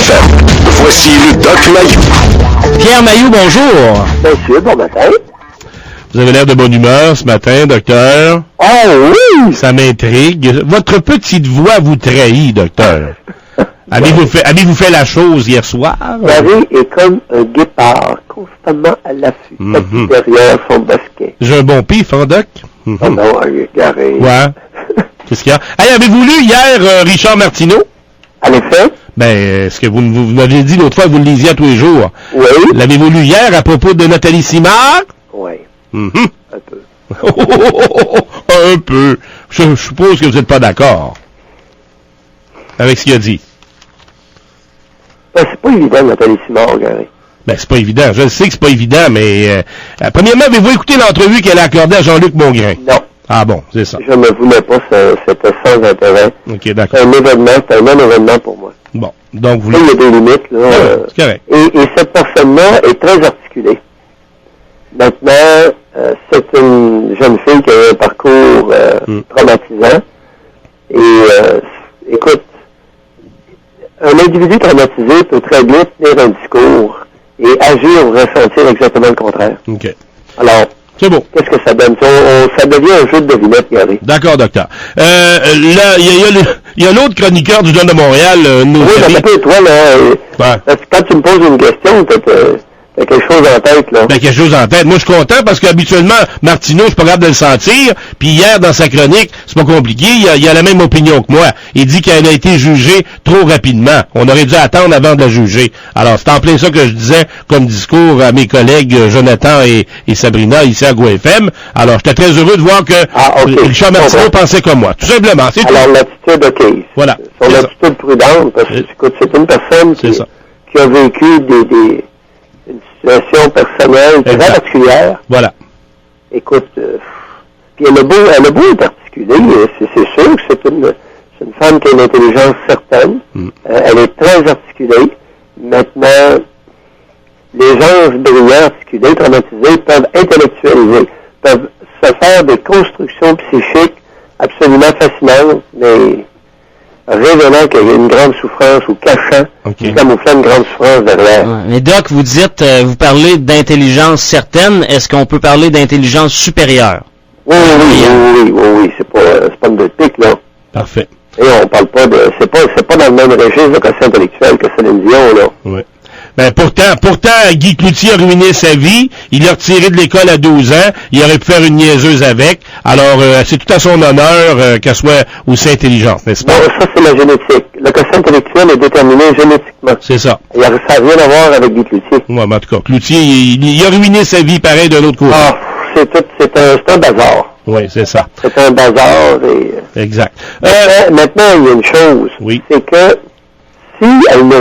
FM. Voici le Doc Mayou. Pierre Mayou, bonjour. Monsieur, bon matin. Vous avez l'air de bonne humeur ce matin, docteur. Ah oui! Ça m'intrigue. Votre petite voix vous trahit, docteur. Avez-vous fait la chose hier soir? Gary est comme un guépard, constamment à l'affût, derrière son bosquet. J'ai un bon pif, hein, doc? Oh non, Gary. Ouais. Qu'est-ce qu'il y a? Hey, avez-vous lu hier Richard Martineau? En effet? Ben, ce que vous m'aviez dit l'autre fois, vous le lisiez à tous les jours. Oui. L'avez-vous lu hier à propos de Nathalie Simard? Oui. Un peu. Un peu. Je suppose que vous n'êtes pas d'accord avec ce qu'il a dit. Ben, c'est pas évident, Nathalie Simard, Gary. Ben, c'est pas évident. Je sais que c'est pas évident, mais premièrement, avez-vous écouté l'entrevue qu'elle a accordée à Jean-Luc Mongrain? Non. Ah bon, c'est ça. Je ne voulais pas, c'était sans intérêt. OK, d'accord. C'était un non-événement pour moi. Bon, donc vous... Il y a des limites, là. c'est correct. Et cette personne-là est très articulée. Maintenant, c'est une jeune fille qui a eu un parcours traumatisant. Et écoute, un individu traumatisé peut très bien tenir un discours et agir ou ressentir exactement le contraire. OK. Alors, c'est beau. Qu'est-ce que ça donne? Ça devient un jeu de devinette, Gary. D'accord, docteur. Là, il y a l'autre chroniqueur du Journal de Montréal, nos oui, amis. Mais toi, là, quand tu me poses une question, t'as quelque chose en tête, là. Ben, quelque chose en tête. Moi, je suis content parce qu'habituellement, Martineau, je suis pas capable de le sentir. Puis hier, dans sa chronique, c'est pas compliqué, il a la même opinion que moi. Il dit qu'elle a été jugée trop rapidement. On aurait dû attendre avant de la juger. Alors, c'est en plein ça que je disais comme discours à mes collègues Jonathan et Sabrina ici à GoFM. Alors, j'étais très heureux de voir que Richard Martineau pensait comme moi. Tout simplement, c'est tout. Alors, l'attitude, OK. Voilà. Son attitude prudente, parce que, écoute, c'est une personne qui a vécu une situation personnelle très particulière. Voilà. Écoute, puis elle a beau être articulée, c'est sûr que c'est une femme qui a une intelligence certaine. Elle est très articulée. Maintenant, les gens brillants, articulés, traumatisés, peuvent intellectualiser, peuvent se faire des constructions psychiques absolument fascinantes, mais révélant qu'il y a une grande souffrance ou cachant, camouflant une grande souffrance derrière. Ouais. Mais Doc, vous dites, vous parlez d'intelligence certaine, est-ce qu'on peut parler d'intelligence supérieure? Oui, c'est pas une de pique, là. Parfait. Et on parle pas c'est pas dans le même registre de quotient intellectuel que Céline Dion, là. Oui. Ben, pourtant, Guy Cloutier a ruiné sa vie. Il l'a retiré de l'école à 12 ans. Il aurait pu faire une niaiseuse avec. Alors, c'est tout à son honneur qu'elle soit aussi intelligente, n'est-ce pas? Non, ça, c'est la génétique. Le quotient intellectuel est déterminé génétiquement. C'est ça. Ça n'a rien à voir avec Guy Cloutier. Ouais, mais en tout cas, Cloutier, il a ruiné sa vie pareil de l'autre côté. Ah, c'est un bazar. Oui, c'est ça. C'est un bazar. Exact. Maintenant, il y a une chose. Oui. C'est que si elle ne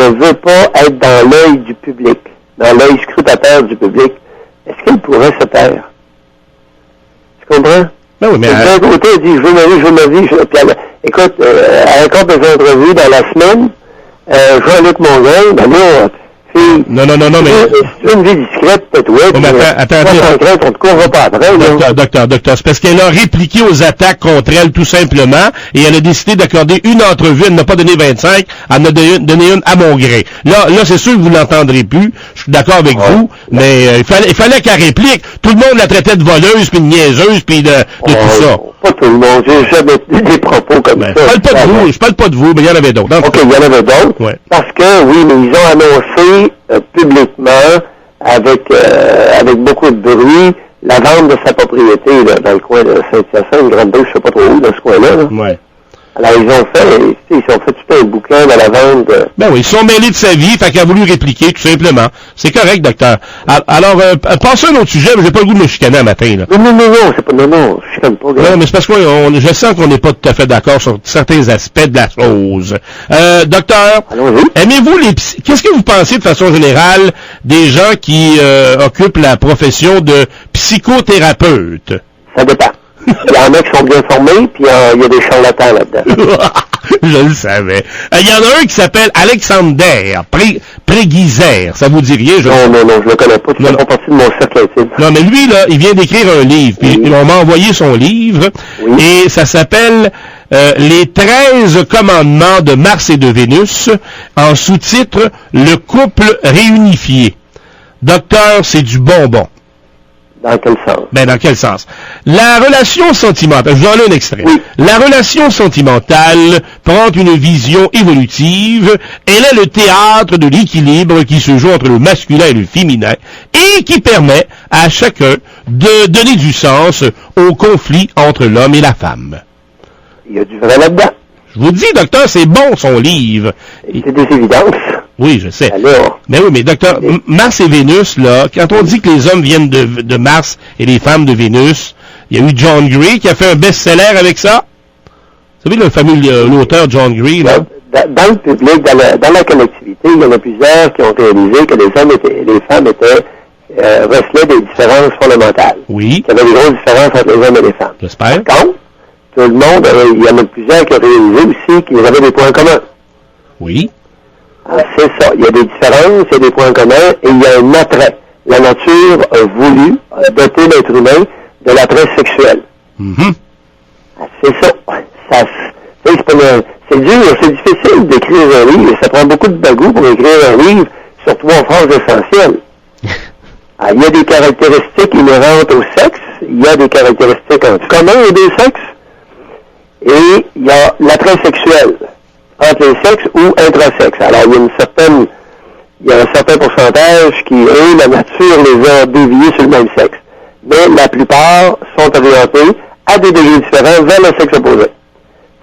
veut pas être dans l'œil du public, dans l'œil scrutateur du public, est-ce qu'elle pourrait se taire? Tu comprends? Ben oui, mais d'un côté, elle dit, je veux ma vie. Puis écoute, elle accorde des entrevues dans la semaine. Jean-Luc Mongrain, ben là, non, mais... Si tu veux une vie discrète, peut-être, mais attends. On te courra pas après, Docteur, c'est parce qu'elle a répliqué aux attaques contre elle, tout simplement, et elle a décidé d'accorder une entrevue, elle n'a pas donné 25, elle en a donné une à Mongrain. Là, c'est sûr que vous l'entendrez plus, je suis d'accord avec vous, mais il fallait qu'elle réplique. Tout le monde la traitait de voleuse, puis de niaiseuse, puis de tout ça. Pas tout le monde, j'ai jamais dit des propos comme ça. Je parle pas de vous, mais il y en avait d'autres. OK, il y en avait d'autres, parce que, oui, mais ils ont annoncé publiquement, avec beaucoup de bruit, la vente de sa propriété là, dans le coin de Saint-Hyacinthe, Grande-Bouche, je sais pas trop où, dans ce coin-là. Là. Ouais. Alors, ils ont fait tout un bouquin dans la vente. Ben oui, ils sont mêlés de sa vie, fait qu'elle a voulu répliquer, tout simplement. C'est correct, docteur. Alors, passons à un autre sujet, mais j'ai pas le goût de me chicaner un matin, là. Non, je chicane pas. Non, mais c'est parce que je sens qu'on n'est pas tout à fait d'accord sur certains aspects de la chose. Docteur, aimez-vous qu'est-ce que vous pensez de façon générale des gens qui occupent la profession de psychothérapeute? Ça dépend. Il y en a qui sont bien formés, puis il y a des charlatans là-dedans. Je le savais. Il y en a un qui s'appelle Alexander Préguiser. Ça vous dit rien? Non, je le connais pas. Tu fais pas partie de mon cercle intime. Non, mais lui, là, il vient d'écrire un livre. Puis on m'a envoyé son livre. Oui. Et ça s'appelle les 13 commandements de Mars et de Vénus, en sous-titre « Le couple réunifié ». Docteur, c'est du bonbon. Dans quel sens? Ben, dans quel sens? La relation sentimentale, je vous en ai un extrait. Oui. La relation sentimentale prend une vision évolutive. Elle est le théâtre de l'équilibre qui se joue entre le masculin et le féminin et qui permet à chacun de donner du sens au conflit entre l'homme et la femme. Il y a du vrai là-dedans. Je vous dis, docteur, c'est bon son livre. C'est des évidences. Oui, je sais. Alors, Mais oui, mais docteur, Mars et Vénus, là, quand on dit que les hommes viennent de Mars et les femmes de Vénus, il y a eu John Gray qui a fait un best-seller avec ça. Vous savez, le fameux l'auteur John Gray, là? dans le public, dans la collectivité, il y en a plusieurs qui ont réalisé que les hommes et les femmes recelaient des différences fondamentales. Oui. Qu'il y avait des grosses différences entre les hommes et les femmes. J'espère. Par contre, tout le monde, il y en a plusieurs qui ont réalisé aussi qu'ils avaient des points communs. Oui. Alors, c'est ça. Il y a des différences, il y a des points communs et il y a un attrait. La nature a voulu doter l'être humain de l'attrait sexuel. Mm-hmm. C'est ça. C'est dur, c'est difficile d'écrire un livre et ça prend beaucoup de bagou pour écrire un livre sur 3 phrases essentielles. Il y a des caractéristiques inhérentes au sexe, il y a des caractéristiques en commun aux deux sexes, et il y a l'attrait sexuel entre les sexes ou intrasexes. Alors, il y a un certain pourcentage qui, eux, la nature les a déviés sur le même sexe. Mais la plupart sont orientés à des degrés différents vers le sexe opposé.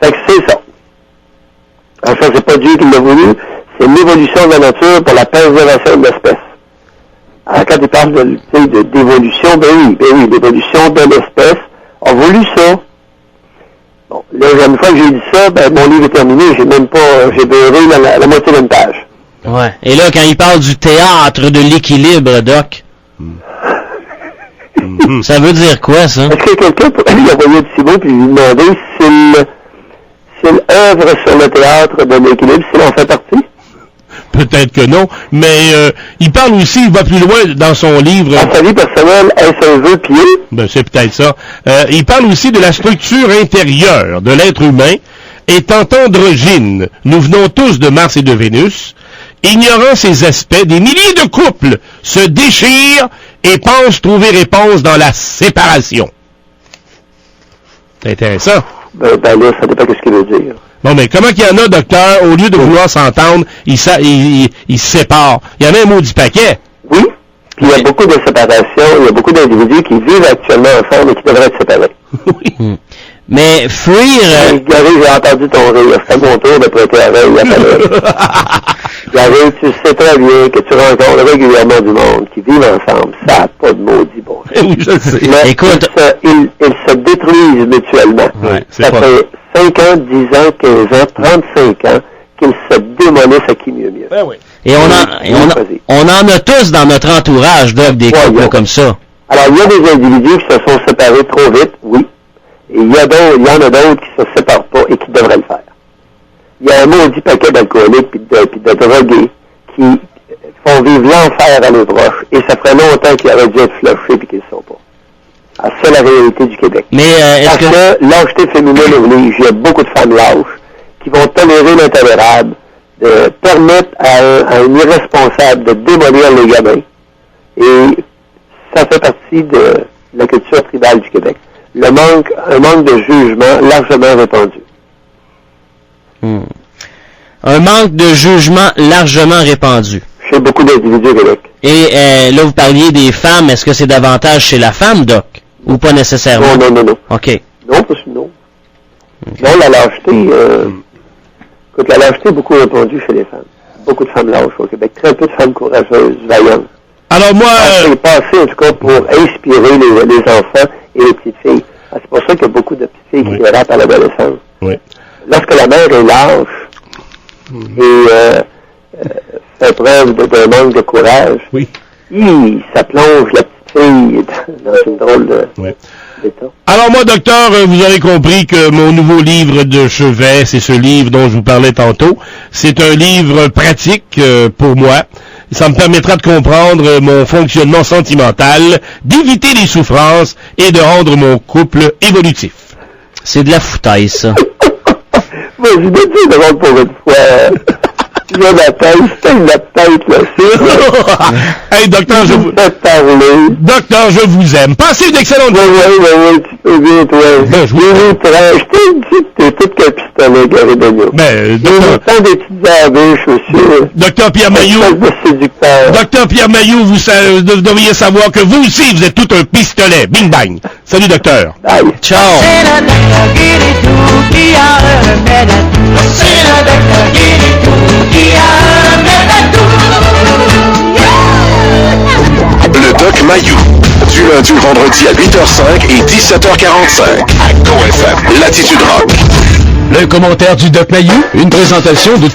Fait que c'est ça. Alors ça, c'est pas Dieu qui l'a voulu, c'est l'évolution de la nature pour la préservation de l'espèce. Alors quand il parle d'évolution, ben oui, l'évolution de l'espèce a voulu ça. Bon, là, une fois que j'ai dit ça, ben mon livre est terminé, j'ai beurré la moitié d'une page. Ouais. Et là, quand il parle du théâtre de l'équilibre, Doc, ça veut dire quoi, ça? Est-ce que quelqu'un pourrait lui envoyer un petit mot puis lui demander s'il œuvre sur le théâtre de l'équilibre, s'il en fait partie? Peut-être que non, mais il parle aussi, il va plus loin dans son livre. Dans sa vie personnelle, est-ce un vœu pieux? Ben, c'est peut-être ça. Il parle aussi de la structure intérieure de l'être humain. Étant androgyne, nous venons tous de Mars et de Vénus. Ignorant ces aspects, des milliers de couples se déchirent et pensent trouver réponse dans la séparation. C'est intéressant. Ben là, ça dépend de ce qu'il veut dire. Bon, mais comment qu'il y en a, docteur, au lieu de vouloir s'entendre, ils se séparent? Il y en a un maudit paquet. Oui, puis il y a beaucoup de séparations, il y a beaucoup d'individus qui vivent actuellement ensemble et qui devraient être séparés. Oui. Mais fuir... Gary, j'ai entendu ton rire. C'est à mon tour de prêter l'oreille à ta Gary, tu sais très bien que tu rencontres régulièrement du monde qui vivent ensemble. Ça n'a pas de maudit bon. Oui, je sais. Mais écoute... Ils se détruisent mutuellement. Ouais, ça fait 5 ans, 10 ans, 15 ans, 35 ans qu'ils se démolissent à qui mieux mieux. Ben oui. Et on en a tous dans notre entourage, Doc, des couples comme ça. Alors, il y a des individus qui se sont séparés trop vite, oui. Et il y en a d'autres qui se séparent pas et qui devraient le faire. Il y a un maudit paquet d'alcooliques puis de drogués qui font vivre l'enfer à nos proches. Et ça ferait longtemps qu'ils auraient dû être flushés puis qu'ils ne sont pas. Alors, c'est la réalité du Québec. Mais parce que lâcheté féminine oblige. Il y a beaucoup de femmes lâches qui vont tolérer l'intolérable, de permettre à un irresponsable de démolir les gamins. Et ça fait partie de la culture tribale du Québec. Un manque de jugement largement répandu. Un manque de jugement largement répandu. Chez beaucoup d'individus au Québec. Et là, vous parliez des femmes. Est-ce que c'est davantage chez la femme, Doc? Ou pas nécessairement? Non. OK. Non, parce que non. Okay. Non, la lâcheté, la lâcheté est beaucoup répandue chez les femmes. Beaucoup de femmes lâches au Québec. Très peu de femmes courageuses, vaillantes. Alors moi... C'est passé, en tout cas, pour inspirer les enfants et les petites filles. C'est pour ça qu'il y a beaucoup de petites filles qui dérapent à l'adolescence. Oui. Lorsque la mère est lâche et fait preuve d'un manque de courage, ça plonge la petite fille dans une drôle d'état. Alors moi, docteur, vous avez compris que mon nouveau livre de chevet, c'est ce livre dont je vous parlais tantôt. C'est un livre pratique pour moi. Ça me permettra de comprendre mon fonctionnement sentimental, d'éviter les souffrances et de rendre mon couple évolutif. C'est de la foutaise, ça. Vas-y, dis drôle pour une fois. J'ai la tête, là. Hey, docteur, je vous... Docteur, je vous aime. Passez une excellente journée. Oui, tu peux bien, toi. Ben, je t'ai dit que t'es tout qu'un pistolet, Gary Daniel. Ben, docteur... des petites embûches aussi. Docteur Pierre Mailloux. Docteur Pierre Mailloux, vous devriez savoir que vous aussi, vous êtes tout un pistolet. Bing bang. Salut, docteur. Bye. Ciao. Le Doc Mayou. Du lundi au vendredi à 8h05 et 17h45. À GoFM, Latitude Rock. Le commentaire du Doc Mayou, une présentation de